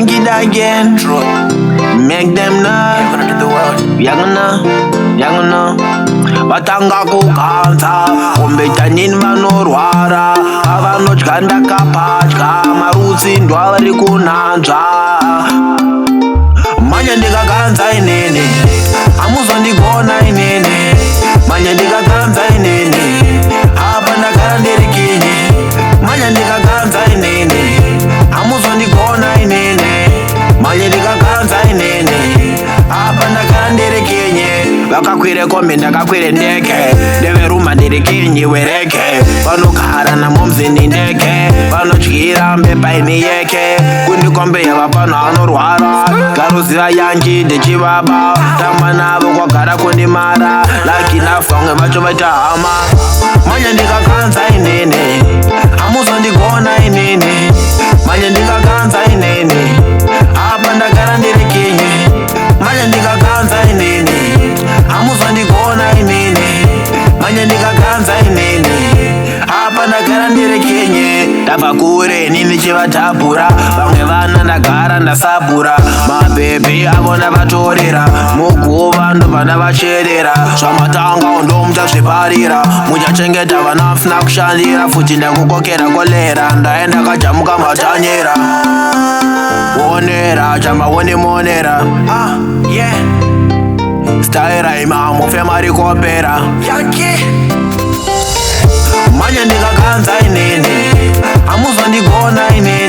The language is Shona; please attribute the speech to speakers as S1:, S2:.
S1: make it again. Make them know. Yangana. Batanga kukanza Kumbetanini vanorwara Avanodya ndakapatya Marutsi ndwavari kunanzva Manya ndikakanza inene Amuzondigona inene Manya ndikakanza inene Apa ndagara ndiri kinyi Manya ndikakanza inene Amuzondigona inene Manya ndikakanza inene Apa ndagara ndiri kinyi Vakakwire kombi ndakakwire ndeke Ndeveruma ndiri kinyi wereke Vanogara namomzi ndindeke Vanodyira mbepa ini yeke Kundikombeya pano anorwara Garuziva yanji ndechivaba Tamba navo kwagara kundimara Laki nafamwe vacho vaita hama Manya ndikakanza inene Amuzondigona inene Manya ndikakanza inene Apa ndagara ndiri kinyi Manya ndikakanza inene Amuzondigona inene Manya ndikakanza inene Apa ndagara ndiri kinyi Ndabva kure nini chivatapura Vamwe vana ndagara ndasabura Mabhebhi avo ndavatorera Muguva ndobva ndavacherera Zvamatanga ndo muchazviparira Muchachengeta vana vasina kushandira Futi ndakukokera kolera Ndaenda kajamuka matanyera Wonera chamba wonimonera Staira imamu femari kopera Manya ndikakanza inene Amuzondigona inene